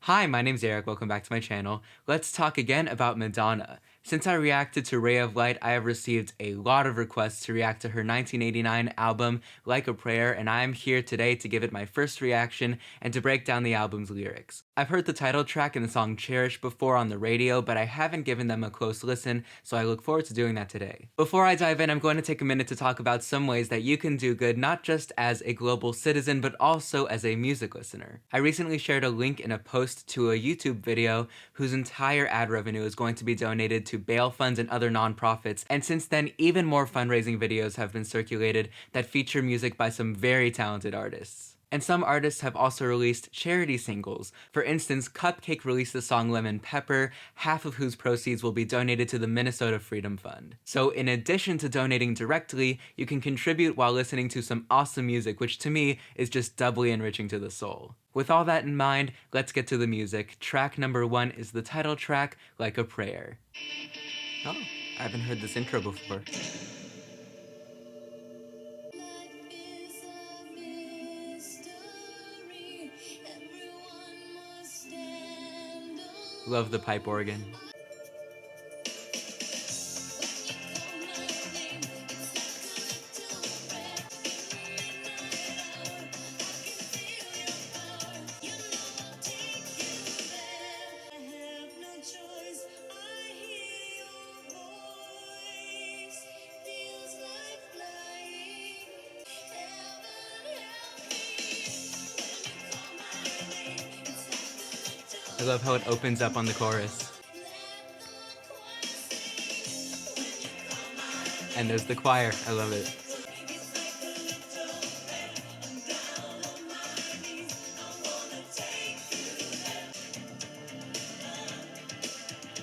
Hi, my name's Eric, welcome back to my channel. Let's talk again about Madonna. Since I reacted to Ray of Light, I have received a lot of requests to react to her 1989 album, Like a Prayer, and I am here today to give it my first reaction and to break down the album's lyrics. I've heard the title track and the song Cherish before on the radio, but I haven't given them a close listen, so I look forward to doing that today. Before I dive in, I'm going to take a minute to talk about some ways that you can do good not just as a global citizen, but also as a music listener. I recently shared a link in a post to a YouTube video whose entire ad revenue is going to be donated to bail funds and other nonprofits, and since then even more fundraising videos have been circulated that feature music by some very talented artists. And some artists have also released charity singles. For instance, Cupcake released the song Lemon Pepper, half of whose proceeds will be donated to the Minnesota Freedom Fund. So in addition to donating directly, you can contribute while listening to some awesome music, which to me is just doubly enriching to the soul. With all that in mind, let's get to the music. Track number 1 is the title track, Like a Prayer. Oh, I haven't heard this intro before. Love the pipe organ. I love how it opens up on the chorus. And there's the choir. I love it.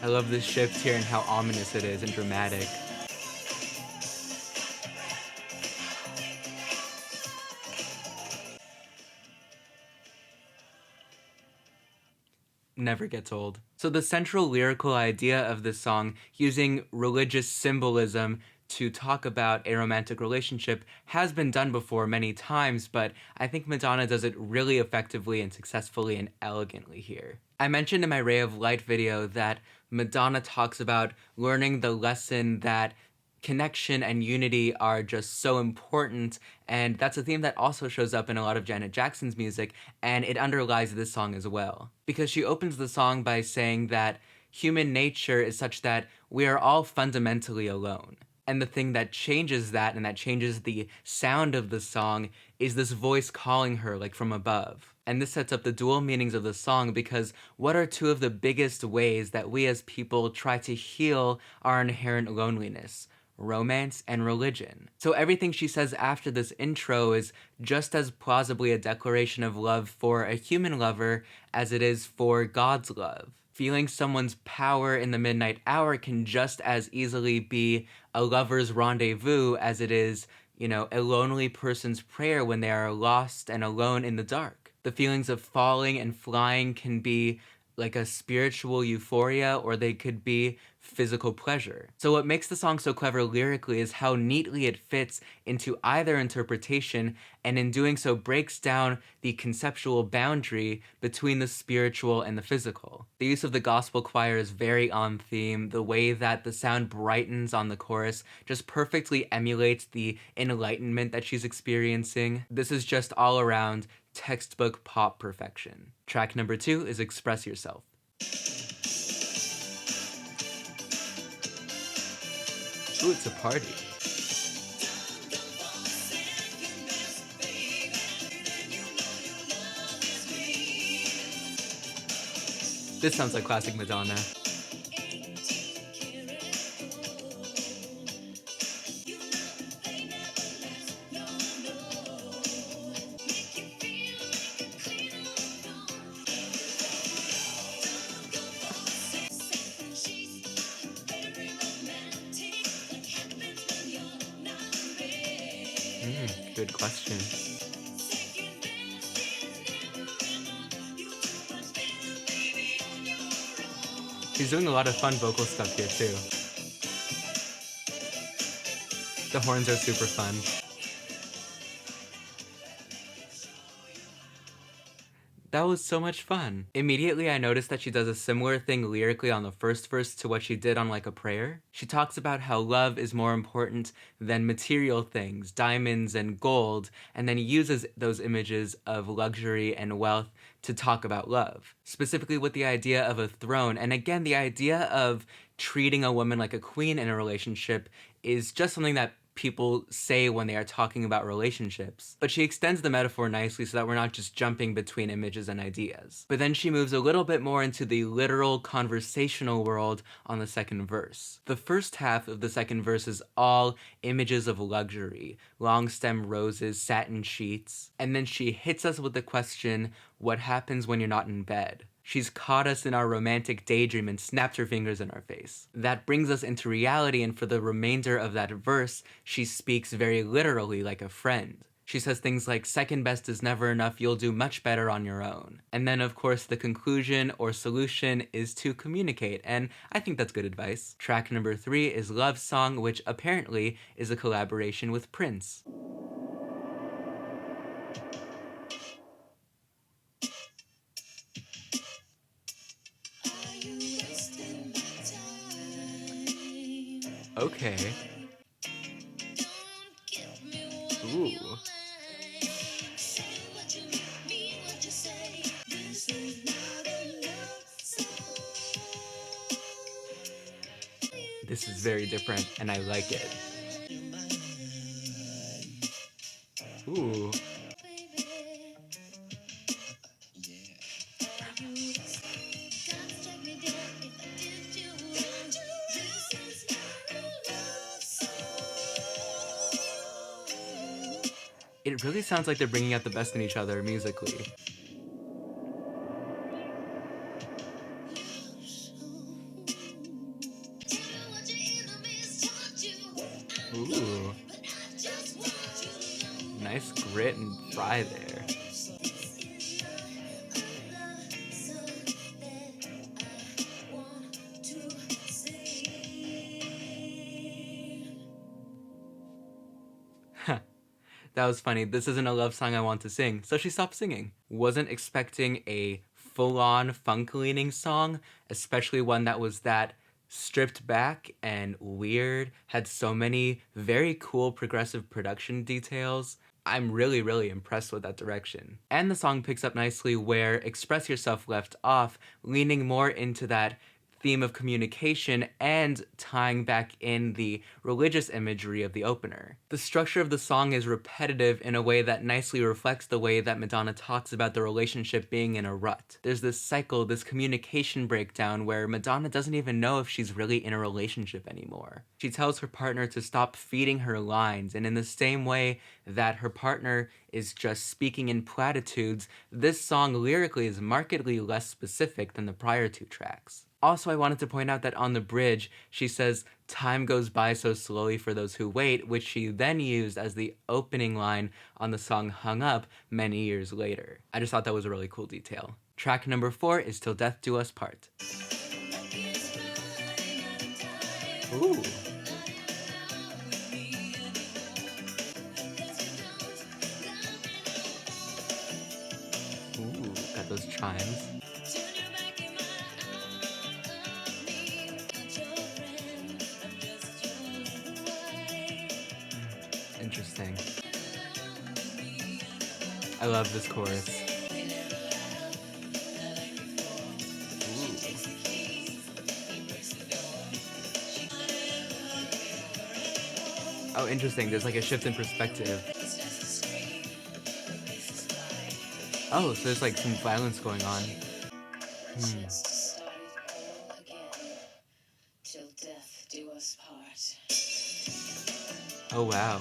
I love this shift here and how ominous it is and dramatic. Never gets old. So the central lyrical idea of this song, using religious symbolism to talk about a romantic relationship, has been done before many times, but I think Madonna does it really effectively and successfully and elegantly here. I mentioned in my Ray of Light video that Madonna talks about learning the lesson that connection and unity are just so important, and that's a theme that also shows up in a lot of Janet Jackson's music, and it underlies this song as well. Because she opens the song by saying that human nature is such that we are all fundamentally alone. And the thing that changes that and that changes the sound of the song is this voice calling her like from above. And this sets up the dual meanings of the song, because what are two of the biggest ways that we as people try to heal our inherent loneliness? Romance and religion. So everything she says after this intro is just as plausibly a declaration of love for a human lover as it is for God's love. Feeling someone's power in the midnight hour can just as easily be a lover's rendezvous as it is, a lonely person's prayer when they are lost and alone in the dark. The feelings of falling and flying can be like a spiritual euphoria, or they could be physical pleasure. So what makes the song so clever lyrically is how neatly it fits into either interpretation, and in doing so breaks down the conceptual boundary between the spiritual and the physical. The use of the gospel choir is very on theme. The way that the sound brightens on the chorus just perfectly emulates the enlightenment that she's experiencing. This is just all around textbook pop perfection. Track number 2 is Express Yourself. Ooh, it's a party. This sounds like classic Madonna. Good question. She's doing a lot of fun vocal stuff here too. The horns are super fun. That was so much fun. Immediately, I noticed that she does a similar thing lyrically on the first verse to what she did on Like a Prayer. She talks about how love is more important than material things, diamonds and gold, and then uses those images of luxury and wealth to talk about love, specifically with the idea of a throne. And again, the idea of treating a woman like a queen in a relationship is just something that people say when they are talking about relationships. But she extends the metaphor nicely so that we're not just jumping between images and ideas. But then she moves a little bit more into the literal conversational world on the second verse. The first half of the second verse is all images of luxury, long stem roses, satin sheets, and then she hits us with the question, what happens when you're not in bed? She's caught us in our romantic daydream and snapped her fingers in our face. That brings us into reality, and for the remainder of that verse, she speaks very literally like a friend. She says things like, second best is never enough, you'll do much better on your own. And then, of course, the conclusion or solution is to communicate, and I think that's good advice. Track number 3 is Love Song, which apparently is a collaboration with Prince. Okay. Ooh. This is very different, and I like it. Ooh. It really sounds like they're bringing out the best in each other musically. Ooh. Nice grit and fry there. That was funny. This isn't a love song I want to sing, so she stopped singing. Wasn't expecting a full-on funk-leaning song, especially one that was that stripped back and weird, had so many very cool progressive production details. I'm really, really impressed with that direction. And the song picks up nicely where Express Yourself left off, leaning more into that theme of communication and tying back in the religious imagery of the opener. The structure of the song is repetitive in a way that nicely reflects the way that Madonna talks about the relationship being in a rut. There's this cycle, this communication breakdown where Madonna doesn't even know if she's really in a relationship anymore. She tells her partner to stop feeding her lines, and in the same way that her partner is just speaking in platitudes, this song lyrically is markedly less specific than the prior two tracks. Also, I wanted to point out that on the bridge, she says, time goes by so slowly for those who wait, which she then used as the opening line on the song Hung Up many years later. I just thought that was a really cool detail. Track number 4 is Till Death Do Us Part. Ooh. Ooh, got those chimes. Interesting. I love this chorus. Ooh. Oh, interesting. There's like a shift in perspective. Oh, so there's like some violence going on. Oh, wow.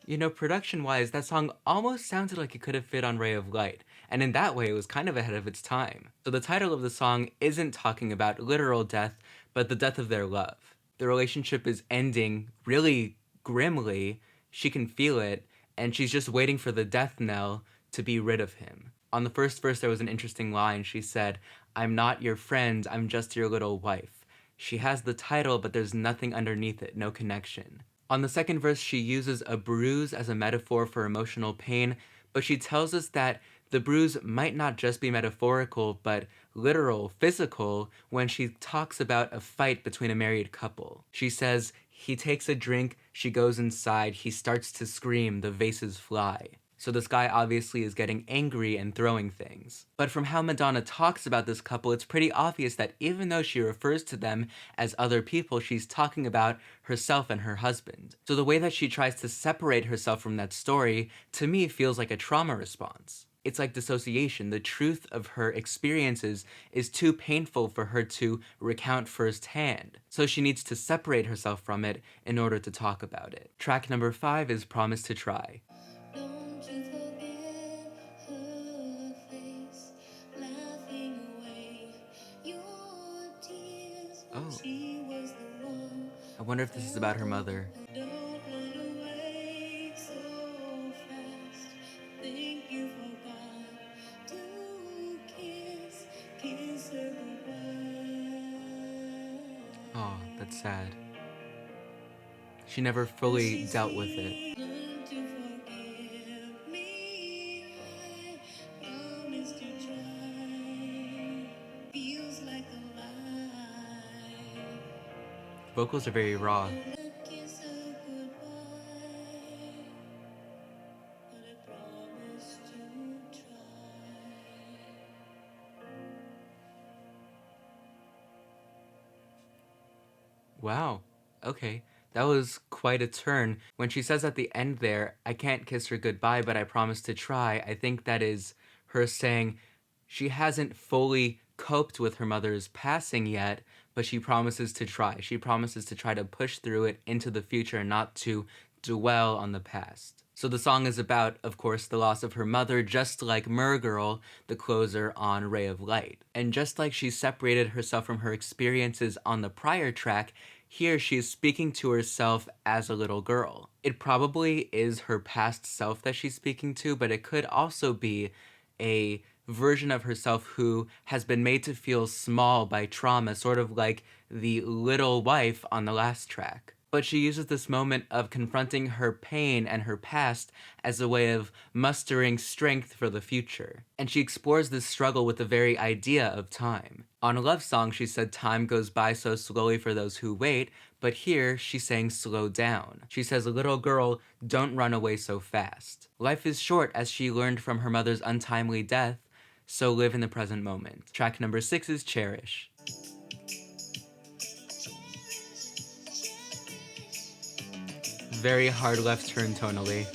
You know, production-wise, that song almost sounded like it could have fit on Ray of Light, and in that way it was kind of ahead of its time. So the title of the song isn't talking about literal death, but the death of their love. The relationship is ending really grimly, she can feel it, and she's just waiting for the death knell to be rid of him. On the first verse there was an interesting line. She said, "I'm not your friend, I'm just your little wife." She has the title, but there's nothing underneath it, no connection. On the second verse, she uses a bruise as a metaphor for emotional pain, but she tells us that the bruise might not just be metaphorical, but literal, physical, when she talks about a fight between a married couple. She says, he takes a drink, she goes inside, he starts to scream, the vases fly. So this guy obviously is getting angry and throwing things. But from how Madonna talks about this couple, it's pretty obvious that even though she refers to them as other people, she's talking about herself and her husband. So the way that she tries to separate herself from that story, to me, feels like a trauma response. It's like dissociation. The truth of her experiences is too painful for her to recount firsthand. So she needs to separate herself from it in order to talk about it. Track number 5 is Promise to Try. Don't you forget her face, laughing away your tears. Oh, She was the one. I wonder if this is about her mother. Don't run away so fast. Think you forgot to kiss her goodbye. Oh, that's sad. She never fully dealt with it. Learn to forgive me. I promise to try. Feels like a lie. Vocals are very raw. Kiss her goodbye, but I promise to try. Wow. Okay. That was quite a turn. When she says at the end there, I can't kiss her goodbye, but I promise to try, I think that is her saying she hasn't fully coped with her mother's passing yet, but she promises to try. She promises to try to push through it into the future and not to dwell on the past. So the song is about, of course, the loss of her mother, just like Girl, the closer on Ray of Light. And just like she separated herself from her experiences on the prior track, here she is speaking to herself as a little girl. It probably is her past self that she's speaking to, but it could also be a version of herself who has been made to feel small by trauma, sort of like the little wife on the last track. But she uses this moment of confronting her pain and her past as a way of mustering strength for the future. And she explores this struggle with the very idea of time. On a love song, she said time goes by so slowly for those who wait, but here she's saying slow down. She says, little girl, don't run away so fast. Life is short, as she learned from her mother's untimely death, so live in the present moment. Track number 6 is Cherish. Very hard left turn tonally.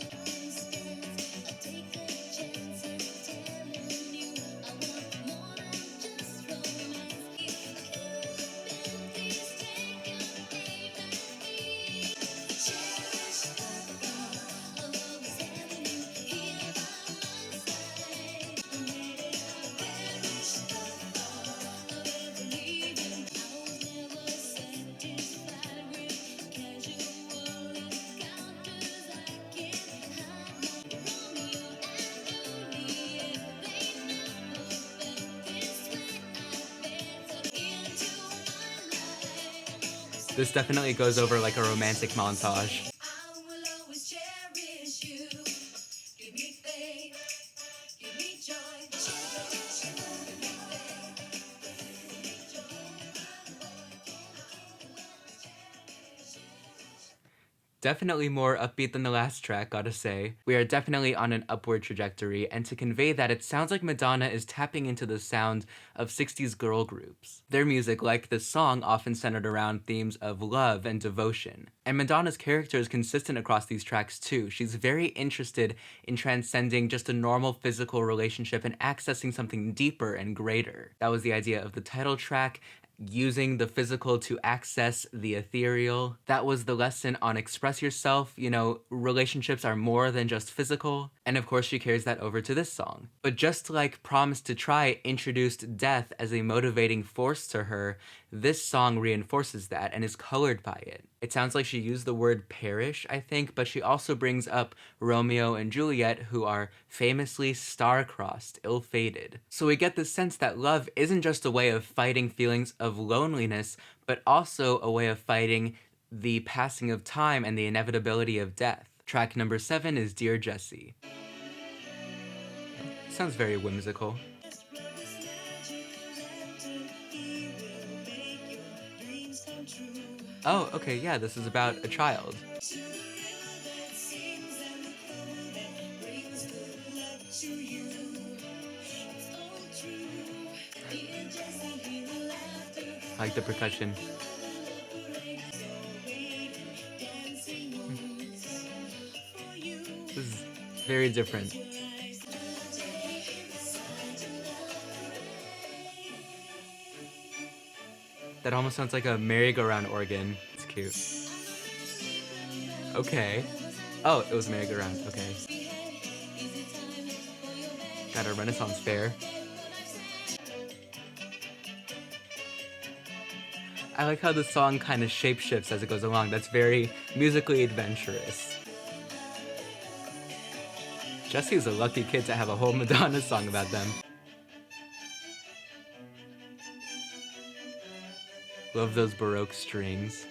This definitely goes over like a romantic montage. I will always cherish you. Give me faith, give me joy. Definitely more upbeat than the last track, gotta say. We are definitely on an upward trajectory, and to convey that, it sounds like Madonna is tapping into the sound of 60s girl groups. Their music, like this song, often centered around themes of love and devotion. And Madonna's character is consistent across these tracks too. She's very interested in transcending just a normal physical relationship and accessing something deeper and greater. That was the idea of the title track, using the physical to access the ethereal. That was the lesson on express yourself. You know, relationships are more than just physical. And of course, she carries that over to this song. But just like Promise to Try introduced death as a motivating force to her, this song reinforces that and is colored by it. It sounds like she used the word perish, I think, but she also brings up Romeo and Juliet, who are famously star-crossed, ill-fated. So we get the sense that love isn't just a way of fighting feelings of loneliness, but also a way of fighting the passing of time and the inevitability of death. Track number 7 is Dear Jessie. Sounds very whimsical. Oh, okay, yeah, this is about a child. I like the percussion. This is very different. That almost sounds like a merry-go-round organ. It's cute. Okay. Oh, it was merry-go-round. Okay. Got a Renaissance fair. I like how the song kind of shapeshifts as it goes along. That's very musically adventurous. Jessie's a lucky kid to have a whole Madonna song about them. Love those Baroque strings.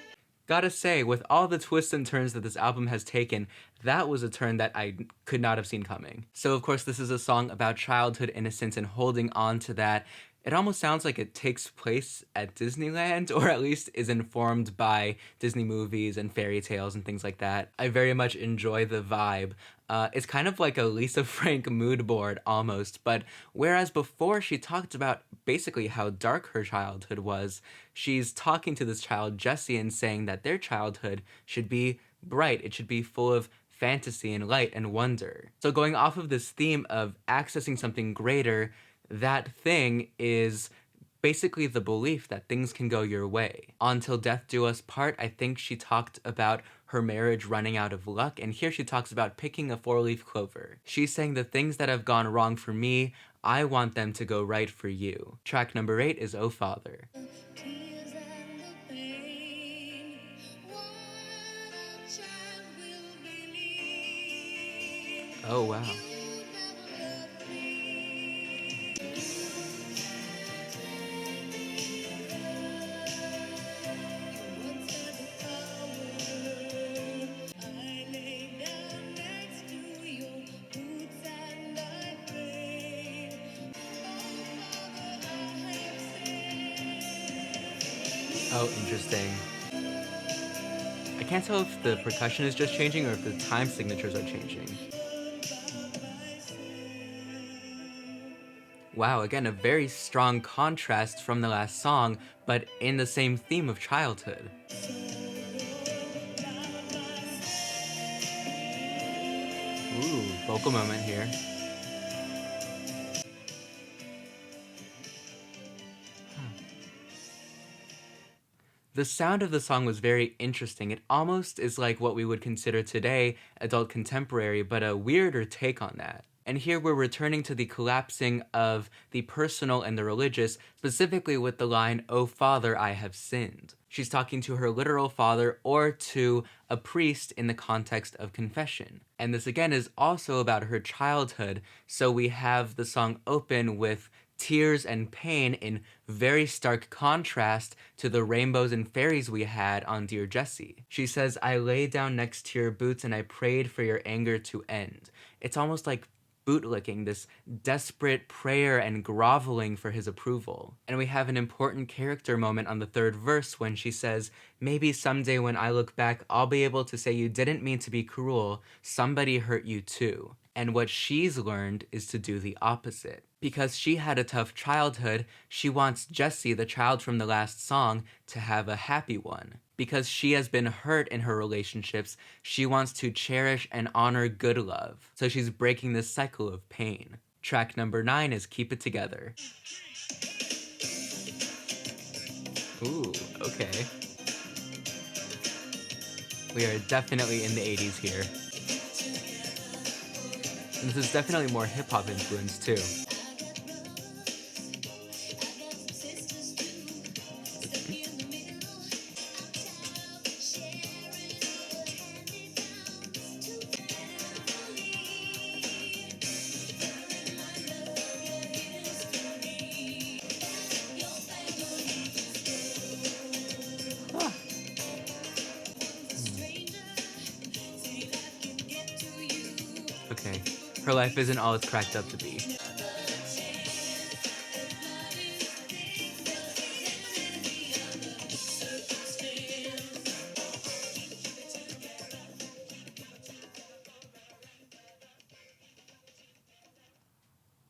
Gotta say, with all the twists and turns that this album has taken, that was a turn that I could not have seen coming. So of course this is a song about childhood innocence and holding on to that. It almost sounds like it takes place at Disneyland, or at least is informed by Disney movies and fairy tales and things like that. I very much enjoy the vibe. It's kind of like a Lisa Frank mood board almost, but whereas before she talked about basically how dark her childhood was, she's talking to this child, Jessie, and saying that their childhood should be bright, it should be full of fantasy and light and wonder. So going off of this theme of accessing something greater, that thing is basically the belief that things can go your way. On Till Death Do Us Part, I think she talked about her marriage running out of luck, and here she talks about picking a four-leaf clover. She's saying the things that have gone wrong for me, I want them to go right for you. Track number 8 is Oh Father. Oh wow. Oh, interesting. I can't tell if the percussion is just changing or if the time signatures are changing. Wow, again, a very strong contrast from the last song, but in the same theme of childhood. Ooh, vocal moment here. The sound of the song was very interesting. It almost is like what we would consider today adult contemporary, but a weirder take on that. And here we're returning to the collapsing of the personal and the religious, specifically with the line, "Oh Father, I have sinned." She's talking to her literal father or to a priest in the context of confession. And this again is also about her childhood, so we have the song open with tears and pain in very stark contrast to the rainbows and fairies we had on Dear Jessie. She says, "I lay down next to your boots and I prayed for your anger to end." It's almost like bootlicking, this desperate prayer and groveling for his approval. And we have an important character moment on the third verse when she says, "Maybe someday when I look back, I'll be able to say you didn't mean to be cruel, somebody hurt you too." And what she's learned is to do the opposite. Because she had a tough childhood, she wants Jessie, the child from the last song, to have a happy one. Because she has been hurt in her relationships, she wants to cherish and honor good love. So she's breaking this cycle of pain. Track number 9 is Keep It Together. Ooh, okay. We are definitely in the 80s here. And this is definitely more hip-hop influence too. Okay. Her life isn't all it's cracked up to be.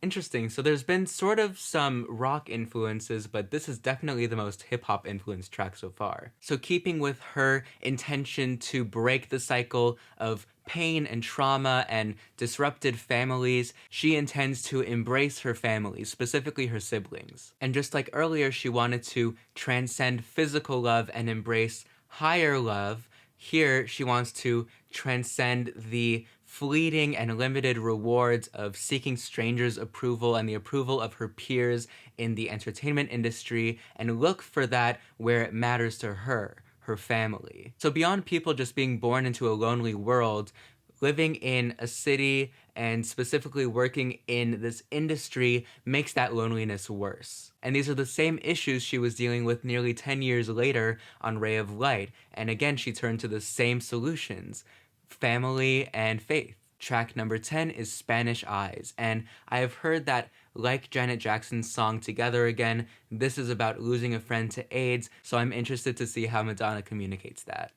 Interesting. So there's been sort of some rock influences, but this is definitely the most hip hop influenced track so far. So keeping with her intention to break the cycle of pain and trauma and disrupted families, she intends to embrace her family, specifically her siblings. And just like earlier, she wanted to transcend physical love and embrace higher love. Here, she wants to transcend the fleeting and limited rewards of seeking strangers' approval and the approval of her peers in the entertainment industry and look for that where it matters to her, her family. So beyond people just being born into a lonely world, living in a city and specifically working in this industry makes that loneliness worse. And these are the same issues she was dealing with nearly 10 years later on Ray of Light. And again, she turned to the same solutions: family and faith. Track number 10 is Spanish Eyes. And I have heard that, like Janet Jackson's song Together Again, this is about losing a friend to AIDS, so I'm interested to see how Madonna communicates that.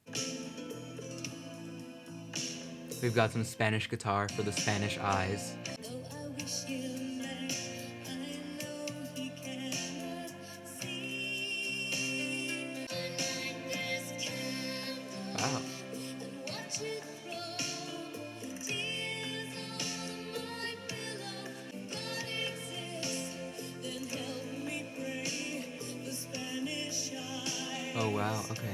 We've got some Spanish guitar for the Spanish Eyes. Wow. Oh wow, okay.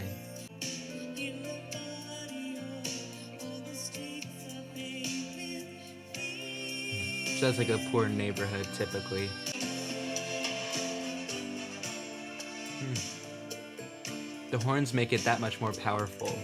So that's like a poor neighborhood, typically. The horns make it that much more powerful.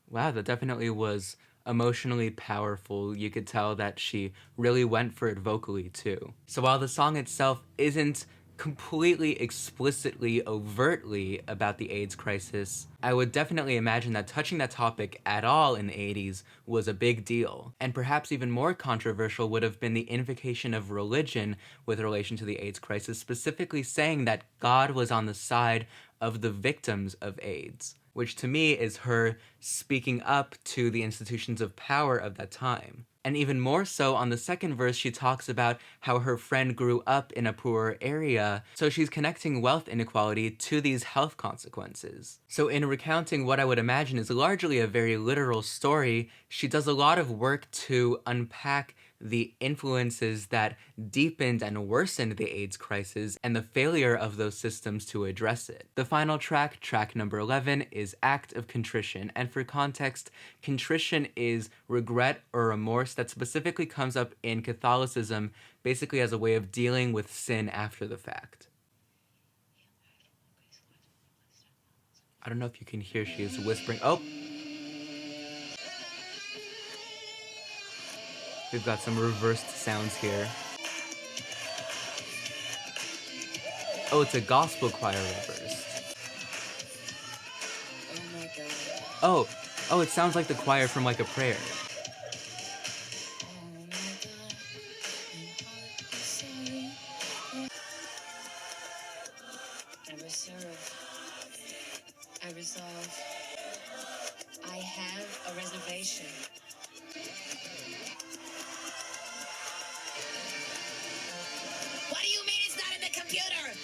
Wow, that definitely was emotionally powerful. You could tell that she really went for it vocally, too. So while the song itself isn't completely explicitly, overtly about the AIDS crisis, I would definitely imagine that touching that topic at all in the 80s was a big deal. And perhaps even more controversial would have been the invocation of religion with relation to the AIDS crisis, specifically saying that God was on the side of the victims of AIDS, which to me is her speaking up to the institutions of power of that time. And even more so, on the second verse, she talks about how her friend grew up in a poorer area, so she's connecting wealth inequality to these health consequences. So in recounting what I would imagine is largely a very literal story, she does a lot of work to unpack the influences that deepened and worsened the AIDS crisis and the failure of those systems to address it. The final track, track number 11, is Act of Contrition. And for context, contrition is regret or remorse that specifically comes up in Catholicism, basically as a way of dealing with sin after the fact. I don't know if you can hear, she is whispering. Oh! We've got some reversed sounds here. Oh, it's a gospel choir reversed. Oh my god. Oh, it sounds like the choir from like a prayer. Oh my god. My heart is sorry. I reserve. I resolve. I have a reservation. What do you mean it's not in the computer?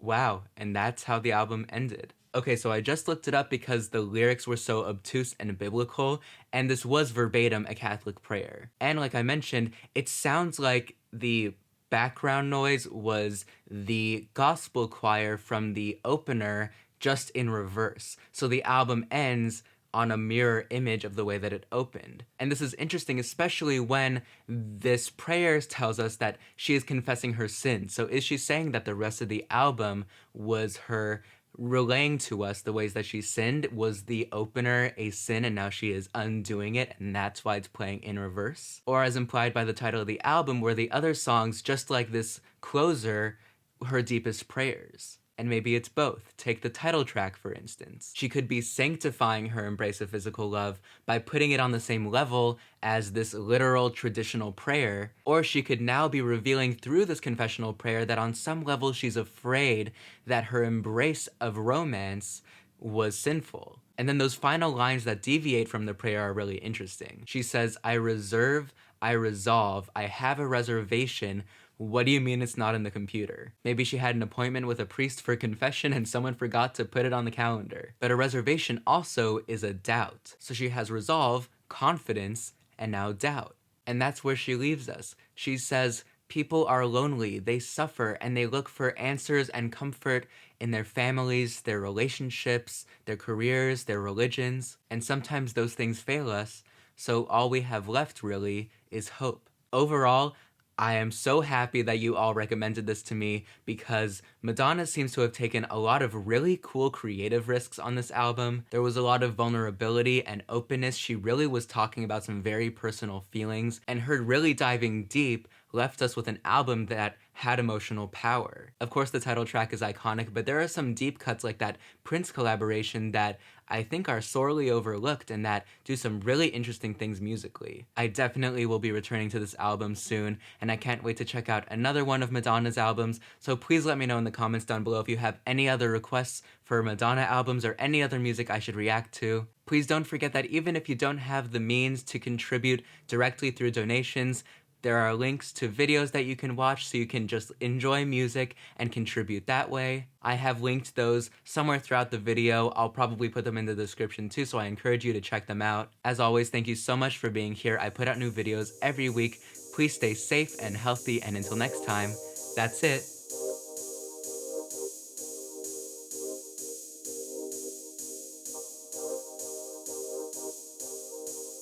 Wow, and that's how the album ended. Okay, so I just looked it up because the lyrics were so obtuse and biblical, and this was verbatim a Catholic prayer. And like I mentioned, it sounds like the background noise was the gospel choir from the opener, just in reverse. So the album ends on a mirror image of the way that it opened. And this is interesting, especially when this prayer tells us that she is confessing her sins. So is she saying that the rest of the album was her relaying to us the ways that she sinned. Was the opener a sin and now she is undoing it, and that's why it's playing in reverse? Or as implied by the title of the album, were the other songs just like this closer, her deepest prayers? And maybe it's both. Take the title track, for instance. She could be sanctifying her embrace of physical love by putting it on the same level as this literal traditional prayer, or she could now be revealing through this confessional prayer that on some level she's afraid that her embrace of romance was sinful. And then those final lines that deviate from the prayer are really interesting. She says, I reserve, I resolve, I have a reservation. What do you mean it's not in the computer? Maybe she had an appointment with a priest for confession and someone forgot to put it on the calendar. But a reservation also is a doubt. So she has resolve, confidence, and now doubt. And that's where she leaves us. She says, people are lonely, they suffer, and they look for answers and comfort in their families, their relationships, their careers, their religions. And sometimes those things fail us. So all we have left really is hope. Overall, I am so happy that you all recommended this to me because Madonna seems to have taken a lot of really cool creative risks on this album. There was a lot of vulnerability and openness. She really was talking about some very personal feelings, and her really diving deep left us with an album that had emotional power. Of course, the title track is iconic, but there are some deep cuts like that Prince collaboration that I think are sorely overlooked and that do some really interesting things musically. I definitely will be returning to this album soon, and I can't wait to check out another one of Madonna's albums, so please let me know in the comments down below if you have any other requests for Madonna albums or any other music I should react to. Please don't forget that even if you don't have the means to contribute directly through donations, there are links to videos that you can watch so you can just enjoy music and contribute that way. I have linked those somewhere throughout the video. I'll probably put them in the description too, so I encourage you to check them out. As always, thank you so much for being here. I put out new videos every week. Please stay safe and healthy, and until next time, that's it.